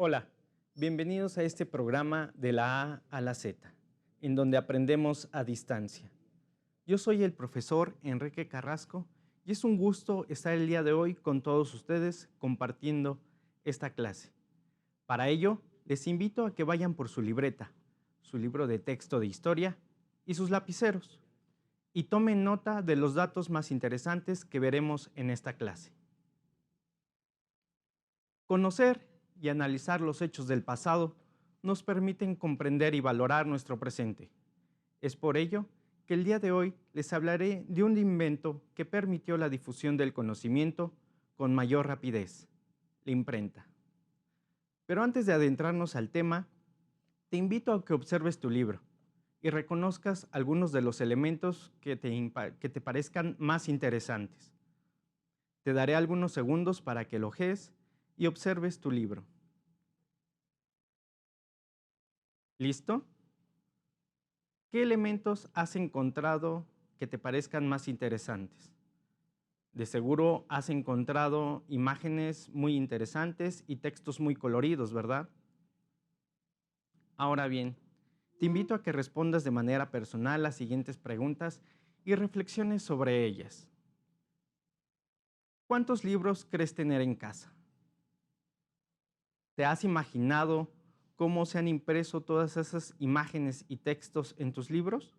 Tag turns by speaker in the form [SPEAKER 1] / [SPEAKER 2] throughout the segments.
[SPEAKER 1] Hola, bienvenidos a este programa de la A a la Z, en donde aprendemos a distancia. Yo soy el profesor Enrique Carrasco y es un gusto estar el día de hoy con todos ustedes compartiendo esta clase. Para ello, les invito a que vayan por su libreta, su libro de texto de historia y sus lapiceros, y tomen nota de los datos más interesantes que veremos en esta clase. Conocer y analizar los hechos del pasado nos permiten comprender y valorar nuestro presente. Es por ello que el día de hoy les hablaré de un invento que permitió la difusión del conocimiento con mayor rapidez, la imprenta. Pero antes de adentrarnos al tema, te invito a que observes tu libro y reconozcas algunos de los elementos que te parezcan más interesantes. Te daré algunos segundos para que elogies y observes tu libro. ¿Listo? ¿Qué elementos has encontrado que te parezcan más interesantes? De seguro has encontrado imágenes muy interesantes y textos muy coloridos, ¿verdad? Ahora bien, te invito a que respondas de manera personal las siguientes preguntas y reflexiones sobre ellas. ¿Cuántos libros crees tener en casa? ¿Te has imaginado cómo se han impreso todas esas imágenes y textos en tus libros?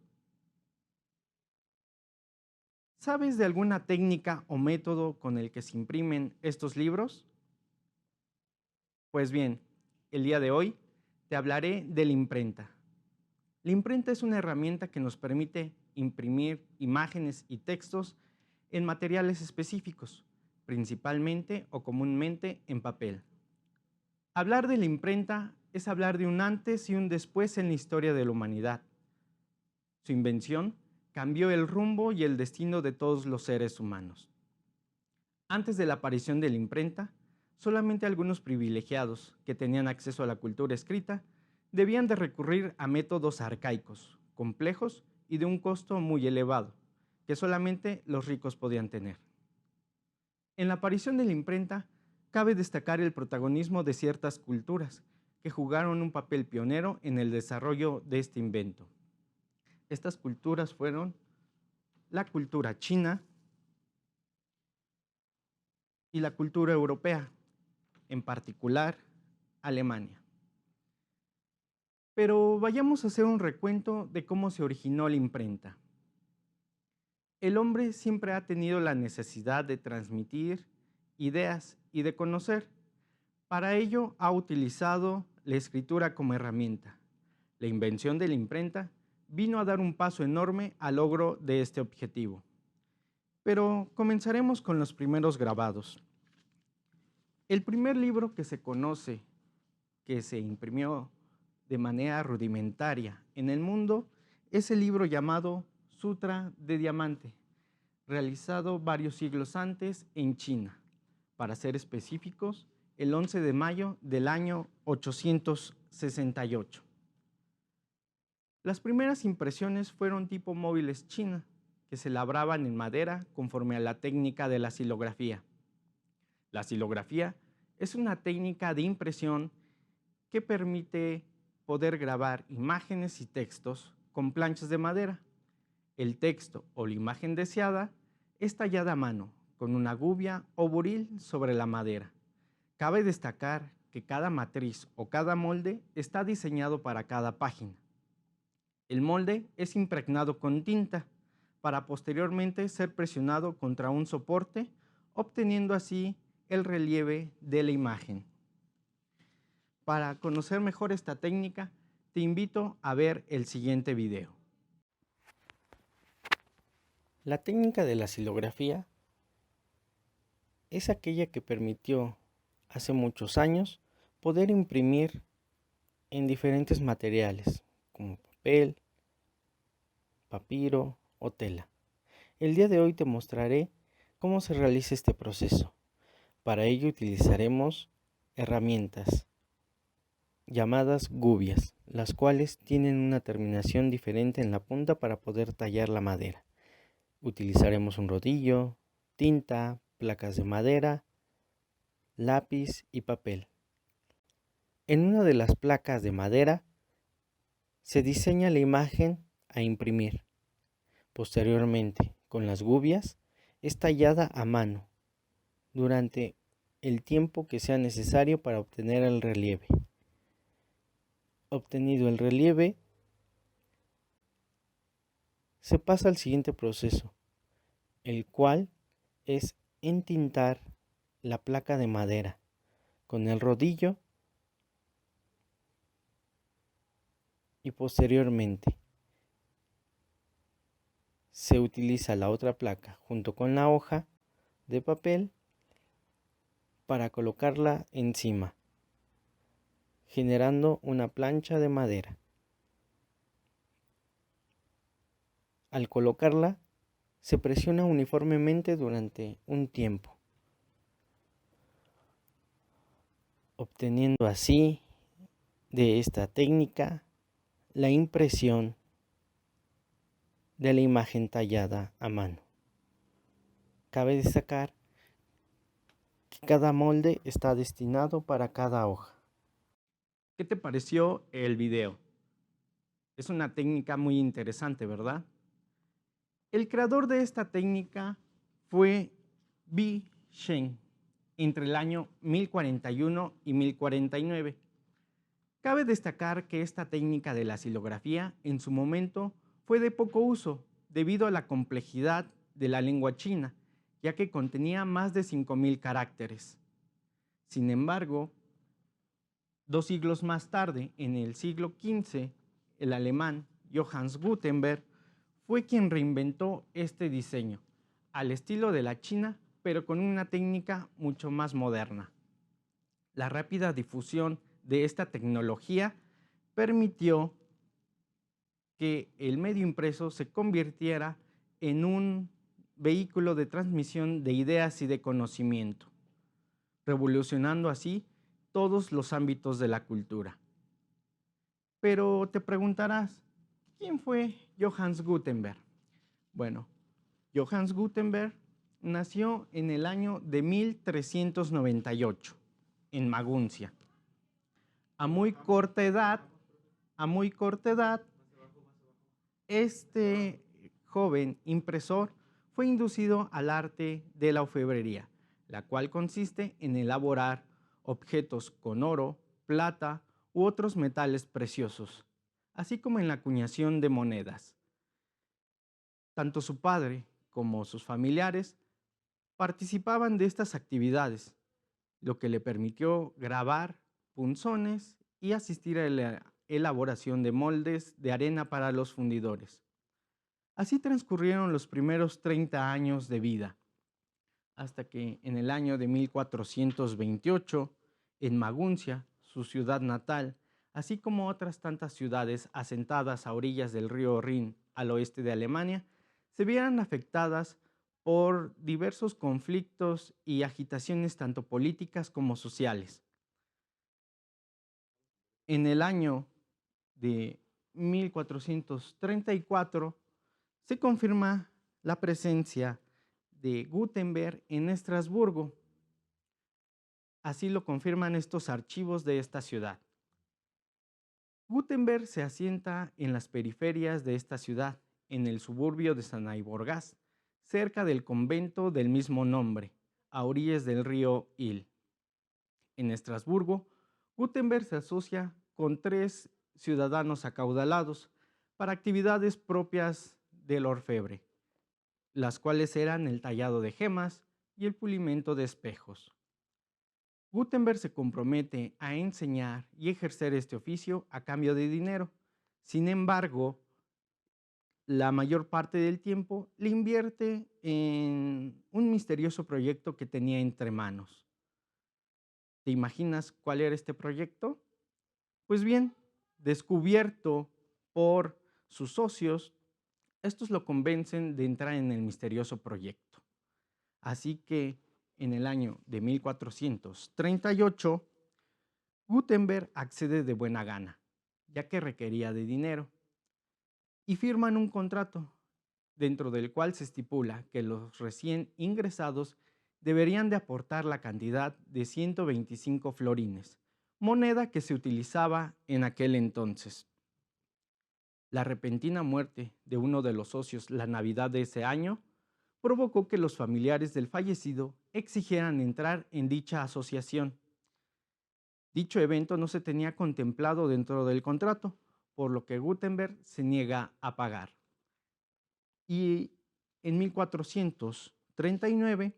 [SPEAKER 1] ¿Sabes de alguna técnica o método con el que se imprimen estos libros? Pues bien, el día de hoy te hablaré de la imprenta. La imprenta es una herramienta que nos permite imprimir imágenes y textos en materiales específicos, principalmente o comúnmente en papel. Hablar de la imprenta es hablar de un antes y un después en la historia de la humanidad. Su invención cambió el rumbo y el destino de todos los seres humanos. Antes de la aparición de la imprenta, solamente algunos privilegiados que tenían acceso a la cultura escrita debían de recurrir a métodos arcaicos, complejos y de un costo muy elevado, que solamente los ricos podían tener. En la aparición de la imprenta, cabe destacar el protagonismo de ciertas culturas que jugaron un papel pionero en el desarrollo de este invento. Estas culturas fueron la cultura china y la cultura europea, en particular Alemania. Pero vayamos a hacer un recuento de cómo se originó la imprenta. El hombre siempre ha tenido la necesidad de transmitir ideas y de conocer. Para ello ha utilizado la escritura como herramienta. La invención de la imprenta vino a dar un paso enorme al logro de este objetivo. Pero comenzaremos con los primeros grabados. El primer libro que se conoce que se imprimió de manera rudimentaria en el mundo es el libro llamado Sutra de Diamante, realizado varios siglos antes en China, para ser específicos, el 11 de mayo del año 868. Las primeras impresiones fueron tipo móviles china, que se labraban en madera conforme a la técnica de la silografía. La silografía es una técnica de impresión que permite poder grabar imágenes y textos con planchas de madera. El texto o la imagen deseada es tallada a mano con una gubia o buril sobre la madera. Cabe destacar que cada matriz o cada molde está diseñado para cada página. El molde es impregnado con tinta para posteriormente ser presionado contra un soporte, obteniendo así el relieve de la imagen. Para conocer mejor esta técnica, te invito a ver el siguiente video. La técnica de la silografía es aquella que permitió hace muchos años poder imprimir en diferentes materiales como papel, papiro o tela. El día de hoy te mostraré cómo se realiza este proceso. Para ello utilizaremos herramientas llamadas gubias, las cuales tienen una terminación diferente en la punta para poder tallar la madera. Utilizaremos un rodillo, tinta, placas de madera, lápiz y papel.
[SPEAKER 2] En una de las placas de madera se diseña la imagen a imprimir. Posteriormente, con las gubias, es tallada a mano durante el tiempo que sea necesario para obtener el relieve. Obtenido el relieve, se pasa al siguiente proceso, el cual es entintar la placa de madera con el rodillo y posteriormente se utiliza la otra placa junto con la hoja de papel para colocarla encima, generando una plancha de madera. Al colocarla, se presiona uniformemente durante un tiempo, obteniendo así de esta técnica la impresión de la imagen tallada a mano. Cabe destacar que cada molde está destinado para cada hoja.
[SPEAKER 1] ¿Qué te pareció el video? Es una técnica muy interesante, ¿verdad? El creador de esta técnica fue Bi Shen entre el año 1041 y 1049. Cabe destacar que esta técnica de la silografía en su momento fue de poco uso debido a la complejidad de la lengua china, ya que contenía más de 5000 caracteres. Sin embargo, 2 siglos más tarde, en el siglo XV, el alemán Johannes Gutenberg fue quien reinventó este diseño, al estilo de la China, pero con una técnica mucho más moderna. La rápida difusión de esta tecnología permitió que el medio impreso se convirtiera en un vehículo de transmisión de ideas y de conocimiento, revolucionando así todos los ámbitos de la cultura. Pero te preguntarás, ¿quién fue Johannes Gutenberg? Bueno, Johannes Gutenberg nació en el año de 1398 en Maguncia. A muy corta edad, este joven impresor fue inducido al arte de la orfebrería, la cual consiste en elaborar objetos con oro, plata u otros metales preciosos, así como en la acuñación de monedas. Tanto su padre como sus familiares participaban de estas actividades, lo que le permitió grabar punzones y asistir a la elaboración de moldes de arena para los fundidores. Así transcurrieron los primeros 30 años de vida, hasta que en el año de 1428, en Maguncia, su ciudad natal, así como otras tantas ciudades asentadas a orillas del río Rin al oeste de Alemania, se vieran afectadas por diversos conflictos y agitaciones tanto políticas como sociales. En el año de 1434 se confirma la presencia de Gutenberg en Estrasburgo. Así lo confirman estos archivos de esta ciudad. Gutenberg se asienta en las periferias de esta ciudad, en el suburbio de Sanaiborgás, cerca del convento del mismo nombre, a orillas del río Ill. En Estrasburgo, Gutenberg se asocia con 3 ciudadanos acaudalados para actividades propias del orfebre, las cuales eran el tallado de gemas y el pulimento de espejos. Gutenberg se compromete a enseñar y ejercer este oficio a cambio de dinero. Sin embargo, la mayor parte del tiempo le invierte en un misterioso proyecto que tenía entre manos. ¿Te imaginas cuál era este proyecto? Pues bien, descubierto por sus socios, estos lo convencen de entrar en el misterioso proyecto. Así que en el año de 1438, Gutenberg accede de buena gana, ya que requería de dinero, y firman un contrato, dentro del cual se estipula que los recién ingresados deberían de aportar la cantidad de 125 florines, moneda que se utilizaba en aquel entonces. La repentina muerte de uno de los socios la Navidad de ese año provocó que los familiares del fallecido exigieran entrar en dicha asociación. Dicho evento no se tenía contemplado dentro del contrato, por lo que Gutenberg se niega a pagar. Y en 1439,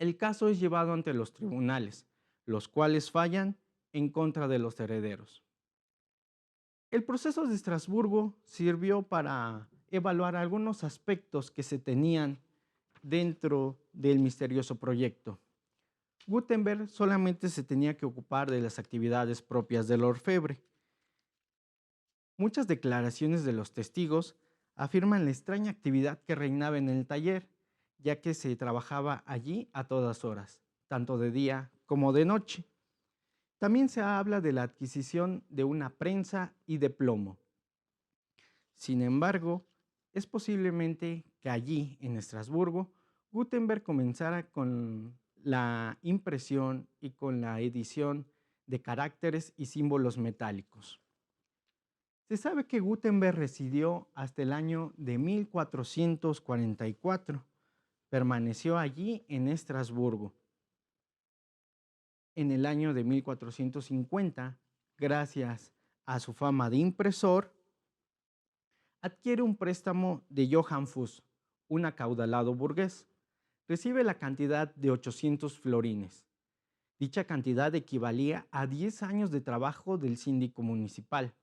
[SPEAKER 1] el caso es llevado ante los tribunales, los cuales fallan en contra de los herederos. El proceso de Estrasburgo sirvió para evaluar algunos aspectos que se tenían dentro del misterioso proyecto. Gutenberg solamente se tenía que ocupar de las actividades propias del orfebre. Muchas declaraciones de los testigos afirman la extraña actividad que reinaba en el taller, ya que se trabajaba allí a todas horas, tanto de día como de noche. También se habla de la adquisición de una prensa y de plomo. Sin embargo, es posiblemente que allí, en Estrasburgo, Gutenberg comenzara con la impresión y con la edición de caracteres y símbolos metálicos. Se sabe que Gutenberg residió hasta el año de 1444. Permaneció allí en Estrasburgo. En el año de 1450, gracias a su fama de impresor, adquiere un préstamo de Johann Fuchs, un acaudalado burgués. Recibe la cantidad de 800 florines. Dicha cantidad equivalía a 10 años de trabajo del síndico municipal.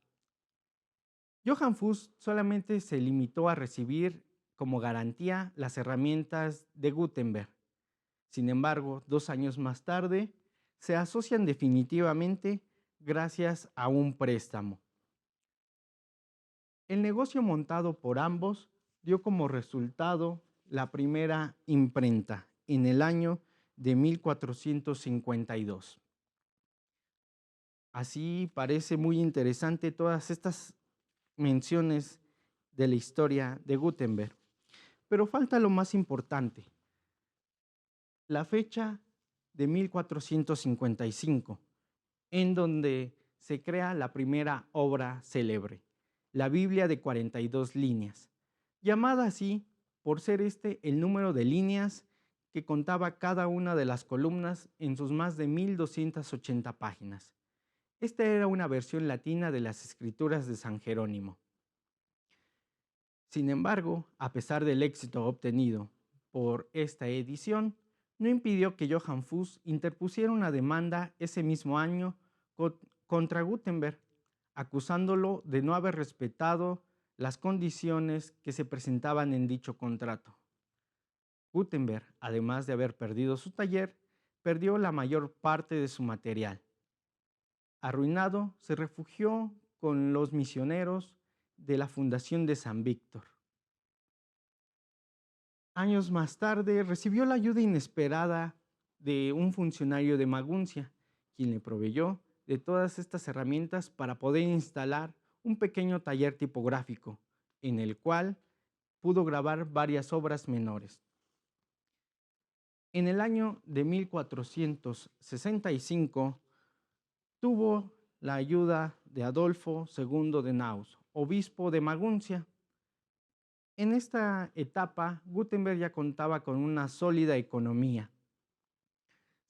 [SPEAKER 1] Johann Fuchs solamente se limitó a recibir como garantía las herramientas de Gutenberg. Sin embargo, 2 años más tarde, se asocian definitivamente gracias a un préstamo. El negocio montado por ambos dio como resultado la primera imprenta en el año de 1452. Así parece muy interesante todas estas menciones de la historia de Gutenberg. Pero falta lo más importante, la fecha de 1455, en donde se crea la primera obra célebre, la Biblia de 42 líneas, llamada así por ser este el número de líneas que contaba cada una de las columnas en sus más de 1280 páginas. Esta era una versión latina de las escrituras de San Jerónimo. Sin embargo, a pesar del éxito obtenido por esta edición, no impidió que Johann Fuchs interpusiera una demanda ese mismo año contra Gutenberg, acusándolo de no haber respetado las condiciones que se presentaban en dicho contrato. Gutenberg, además de haber perdido su taller, perdió la mayor parte de su material. Arruinado, se refugió con los misioneros de la Fundación de San Víctor. Años más tarde, recibió la ayuda inesperada de un funcionario de Maguncia, quien le proveyó de todas estas herramientas para poder instalar un pequeño taller tipográfico, en el cual pudo grabar varias obras menores. En el año de 1465, tuvo la ayuda de Adolfo II de Naus, obispo de Maguncia. En esta etapa, Gutenberg ya contaba con una sólida economía.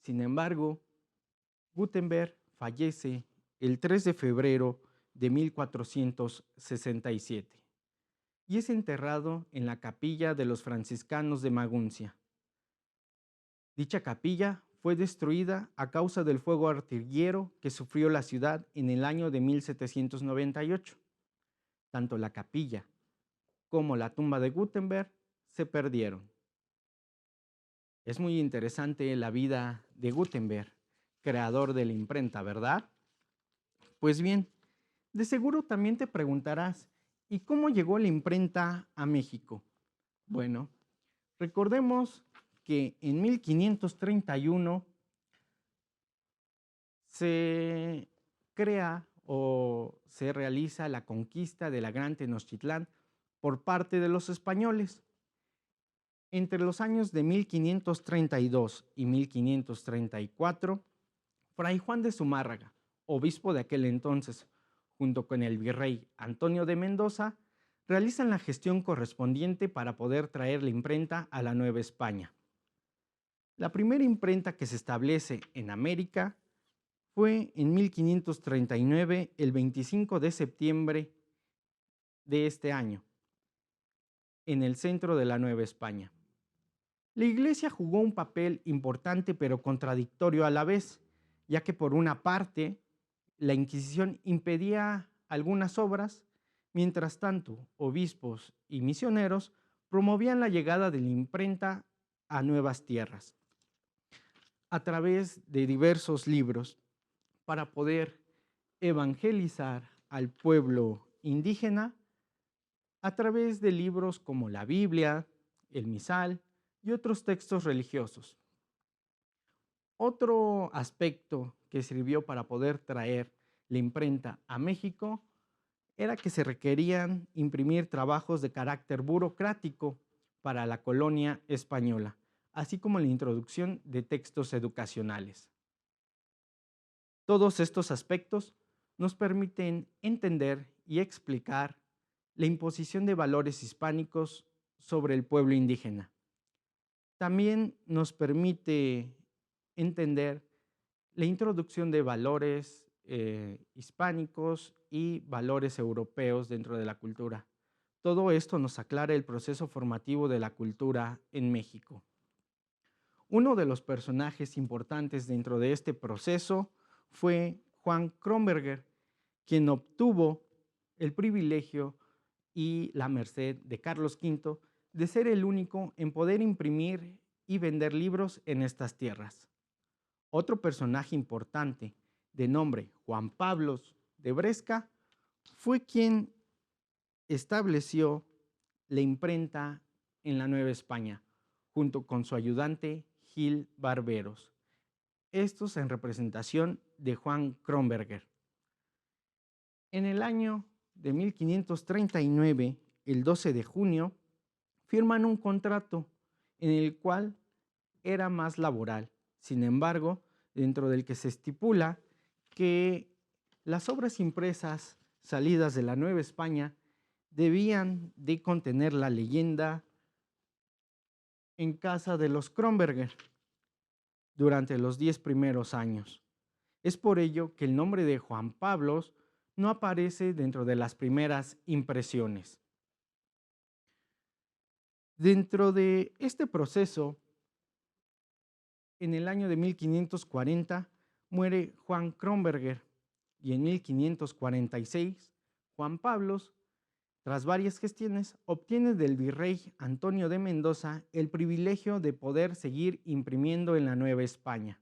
[SPEAKER 1] Sin embargo, Gutenberg fallece el 3 de febrero de 1467 y es enterrado en la capilla de los franciscanos de Maguncia. Dicha capilla fue destruida a causa del fuego artillero que sufrió la ciudad en el año de 1798. Tanto la capilla como la tumba de Gutenberg se perdieron. Es muy interesante la vida de Gutenberg, creador de la imprenta, ¿verdad? Pues bien, de seguro también te preguntarás, ¿y cómo llegó la imprenta a México? Bueno, recordemos que en 1531 se crea o se realiza la conquista de la Gran Tenochtitlán por parte de los españoles. Entre los años de 1532 y 1534, Fray Juan de Zumárraga, obispo de aquel entonces, junto con el virrey Antonio de Mendoza, realizan la gestión correspondiente para poder traer la imprenta a la Nueva España. La primera imprenta que se establece en América fue en 1539, el 25 de septiembre de este año, en el centro de la Nueva España. La Iglesia jugó un papel importante pero contradictorio a la vez, ya que por una parte la Inquisición impedía algunas obras, mientras tanto obispos y misioneros promovían la llegada de la imprenta a nuevas tierras a través de diversos libros para poder evangelizar al pueblo indígena a través de libros como la Biblia, el Misal y otros textos religiosos. Otro aspecto que sirvió para poder traer la imprenta a México era que se requerían imprimir trabajos de carácter burocrático para la colonia española, así como la introducción de textos educacionales. Todos estos aspectos nos permiten entender y explicar la imposición de valores hispánicos sobre el pueblo indígena. También nos permite entender la introducción de valores hispánicos y valores europeos dentro de la cultura. Todo esto nos aclara el proceso formativo de la cultura en México. Uno de los personajes importantes dentro de este proceso fue Juan Kronberger, quien obtuvo el privilegio y la merced de Carlos V de ser el único en poder imprimir y vender libros en estas tierras. Otro personaje importante, de nombre Juan Pablos de Bresca, fue quien estableció la imprenta en la Nueva España, junto con su ayudante Gil Barberos. Estos en representación de Juan Kronberger. En el año de 1539, el 12 de junio, firman un contrato en el cual era más laboral. Sin embargo, dentro del que se estipula que las obras impresas salidas de la Nueva España debían de contener la leyenda en casa de los Kronberger durante los 10 primeros años. Es por ello que el nombre de Juan Pablos no aparece dentro de las primeras impresiones. Dentro de este proceso, en el año de 1540 muere Juan Kronberger y en 1546 Juan Pablos, tras varias gestiones, obtiene del virrey Antonio de Mendoza el privilegio de poder seguir imprimiendo en la Nueva España.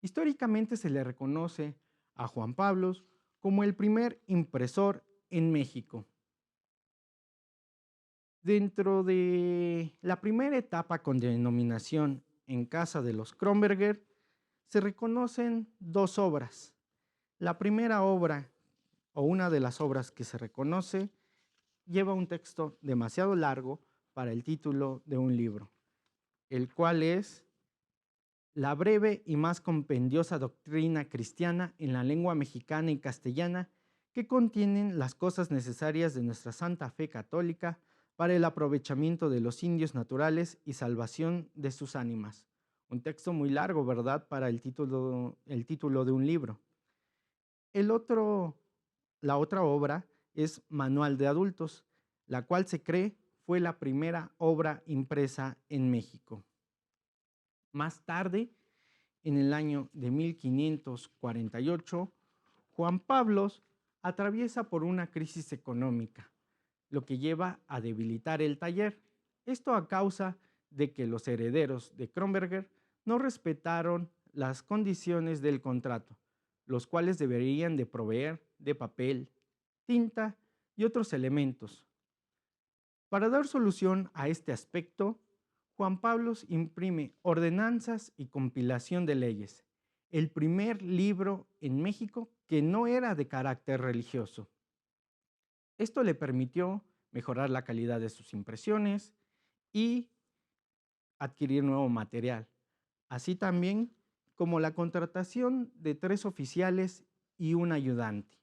[SPEAKER 1] Históricamente se le reconoce a Juan Pablos como el primer impresor en México. Dentro de la primera etapa con denominación en casa de los Kronberger, se reconocen dos obras. La primera obra, o una de las obras que se reconoce, lleva un texto demasiado largo para el título de un libro, el cual es La breve y más compendiosa doctrina cristiana en la lengua mexicana y castellana, que contienen las cosas necesarias de nuestra santa fe católica para el aprovechamiento de los indios naturales y salvación de sus ánimas. Un texto muy largo, ¿verdad?, para el título de un libro. La otra obra es Manual de Adultos, la cual se cree fue la primera obra impresa en México. Más tarde, en el año de 1548, Juan Pablos atraviesa por una crisis económica, lo que lleva a debilitar el taller. Esto a causa de que los herederos de Kronberger no respetaron las condiciones del contrato, los cuales deberían de proveer de papel, tinta y otros elementos. Para dar solución a este aspecto, Juan Pablos imprime Ordenanzas y Compilación de Leyes, el primer libro en México que no era de carácter religioso. Esto le permitió mejorar la calidad de sus impresiones y adquirir nuevo material, así también como la contratación de 3 oficiales y un ayudante.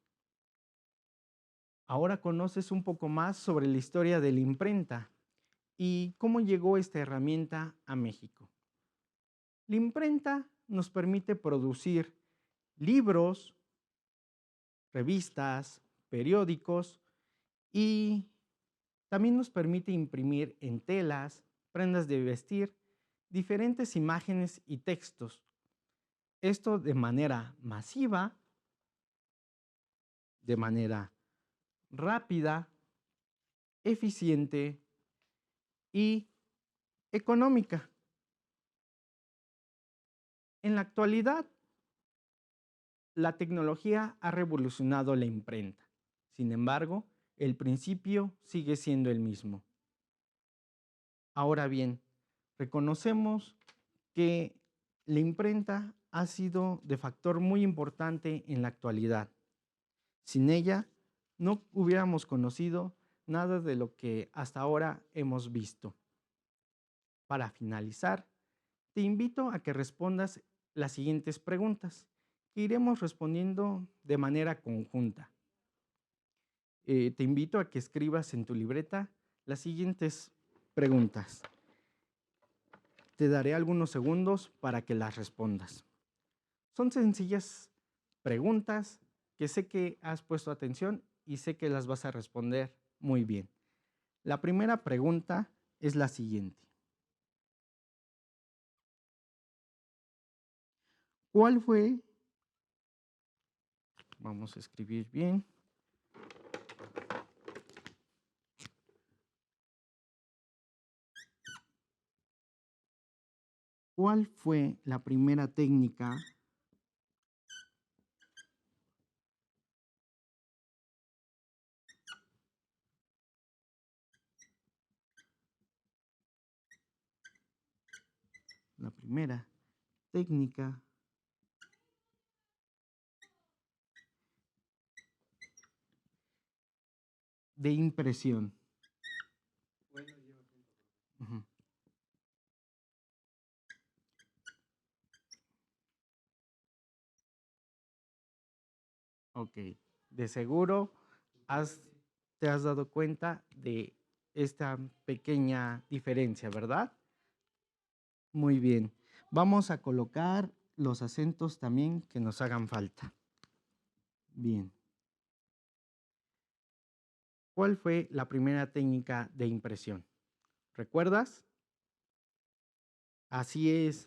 [SPEAKER 1] Ahora conoces un poco más sobre la historia de la imprenta y cómo llegó esta herramienta a México. La imprenta nos permite producir libros, revistas, periódicos y también nos permite imprimir en telas, prendas de vestir, diferentes imágenes y textos. Esto de manera masiva, de manera rápida, eficiente y económica. En la actualidad, la tecnología ha revolucionado la imprenta. Sin embargo, el principio sigue siendo el mismo. Ahora bien, reconocemos que la imprenta ha sido de factor muy importante en la actualidad. Sin ella, no hubiéramos conocido nada de lo que hasta ahora hemos visto. Para finalizar, te invito a que respondas las siguientes preguntas, que iremos respondiendo de manera conjunta. Te invito a que escribas en tu libreta las siguientes preguntas. Te daré algunos segundos para que las respondas. Son sencillas preguntas que sé que has puesto atención y sé que las vas a responder muy bien. La primera pregunta es la siguiente. ¿Cuál fue? Vamos a escribir bien. ¿Cuál fue la primera técnica de impresión? Ujú. Ok, de seguro te has dado cuenta de esta pequeña diferencia, ¿verdad? Muy bien. Vamos a colocar los acentos también que nos hagan falta. Bien. ¿Cuál fue la primera técnica de impresión? ¿Recuerdas? Así es,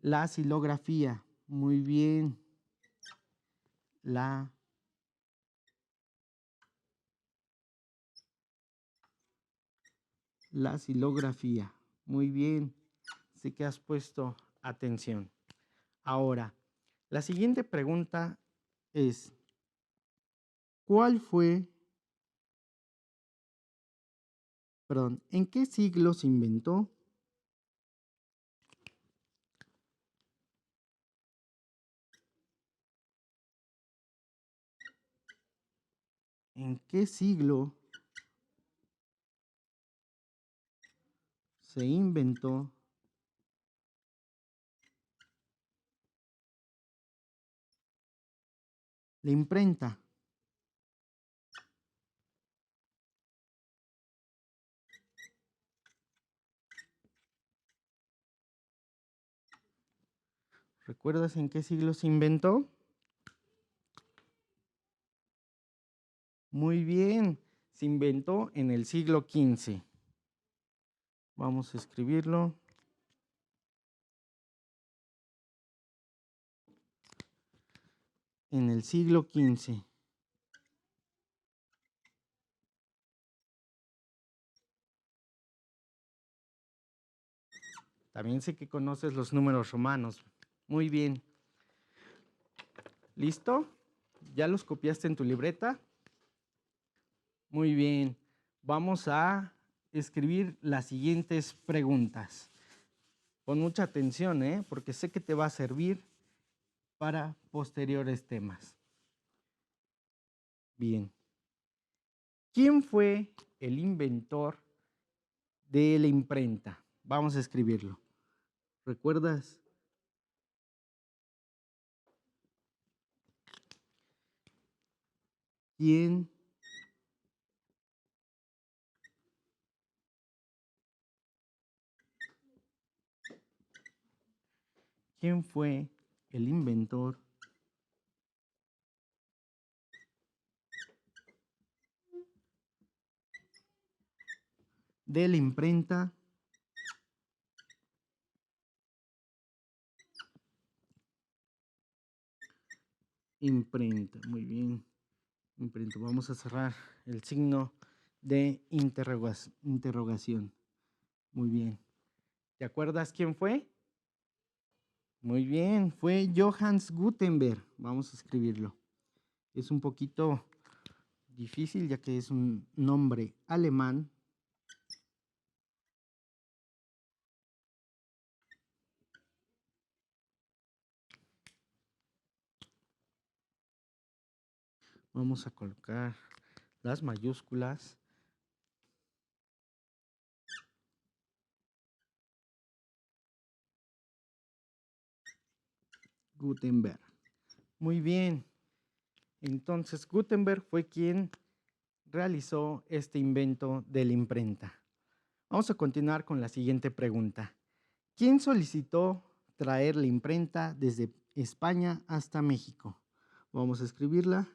[SPEAKER 1] la silografía. Muy bien. La silografía. Muy bien. Sé que has puesto atención. Ahora, la siguiente pregunta es, ¿en qué siglo se inventó? ¿En qué siglo se inventó la imprenta? ¿Recuerdas en qué siglo se inventó? Muy bien, se inventó en el siglo XV. Vamos a escribirlo. En el siglo XV. También sé que conoces los números romanos. Muy bien. ¿Listo? ¿Ya los copiaste en tu libreta? Muy bien. Vamos a escribir las siguientes preguntas. Pon mucha atención, porque sé que te va a servir para posteriores temas. Bien. ¿Quién fue el inventor de la imprenta? Vamos a escribirlo. ¿Recuerdas? ¿Quién fue el inventor de la imprenta? Imprenta, muy bien. Imprenta. Vamos a cerrar el signo de interrogación. Muy bien. ¿Te acuerdas quién fue? Muy bien, fue Johannes Gutenberg. Vamos a escribirlo. Es un poquito difícil ya que es un nombre alemán. Vamos a colocar las mayúsculas. Gutenberg. Muy bien. Entonces, Gutenberg fue quien realizó este invento de la imprenta. Vamos a continuar con la siguiente pregunta. ¿Quién solicitó traer la imprenta desde España hasta México? Vamos a escribirla.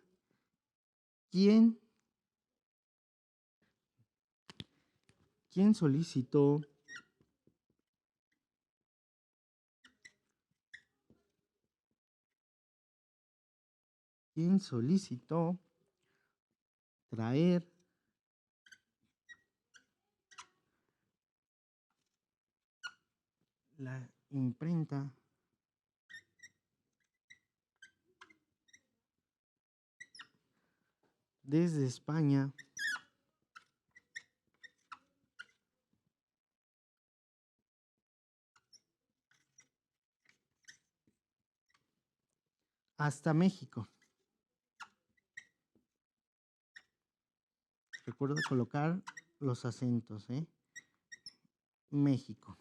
[SPEAKER 1] ¿Quién solicitó traer la imprenta desde España hasta México? Recuerda colocar los acentos, ¿eh? México.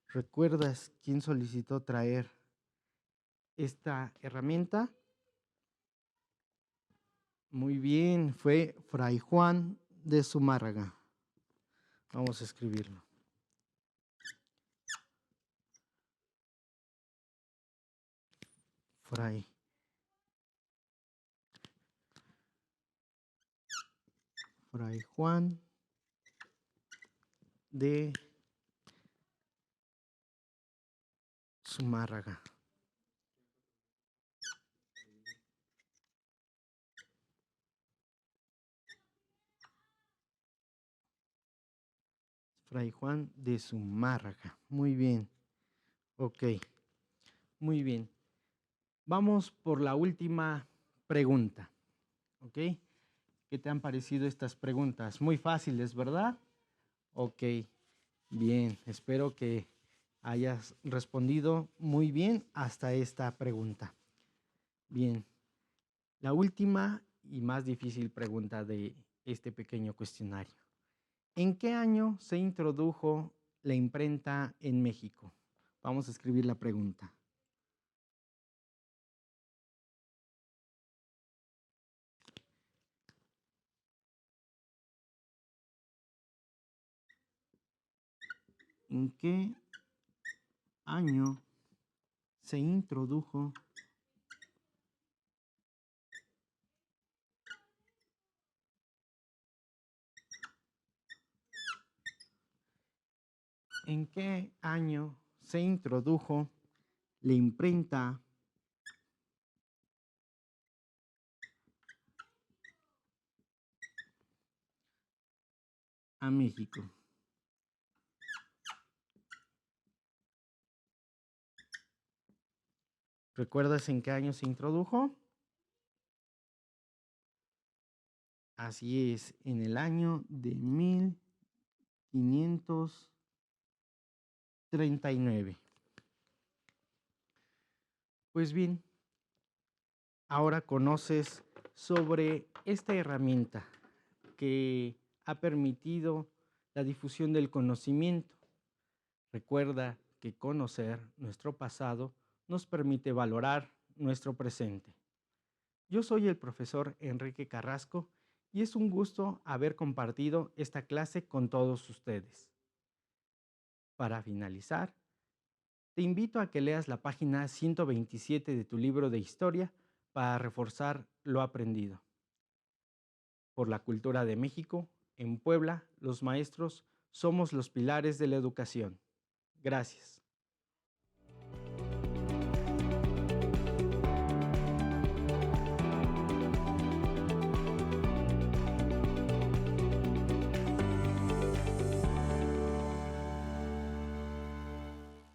[SPEAKER 1] ¿Recuerdas quién solicitó traer esta herramienta? Muy bien, fue Fray Juan de Zumárraga. Vamos a escribirlo. Fray Juan de Zumárraga. Fray Juan de Zumárraga. Muy bien. Ok. Muy bien. Vamos por la última pregunta. ¿Ok? ¿Qué te han parecido estas preguntas? Muy fáciles, ¿verdad? Ok. Bien. Espero que hayas respondido muy bien hasta esta pregunta. Bien. La última y más difícil pregunta de este pequeño cuestionario. ¿En qué año se introdujo la imprenta en México? Vamos a escribir la pregunta. ¿En qué año se introdujo la imprenta a México? ¿Recuerdas en qué año se introdujo? Así es, en el año de 1539. Pues bien, ahora conoces sobre esta herramienta que ha permitido la difusión del conocimiento. Recuerda que conocer nuestro pasado nos permite valorar nuestro presente. Yo soy el profesor Enrique Carrasco y es un gusto haber compartido esta clase con todos ustedes. Para finalizar, te invito a que leas la página 127 de tu libro de historia para reforzar lo aprendido. Por la cultura de México, en Puebla, los maestros somos los pilares de la educación. Gracias.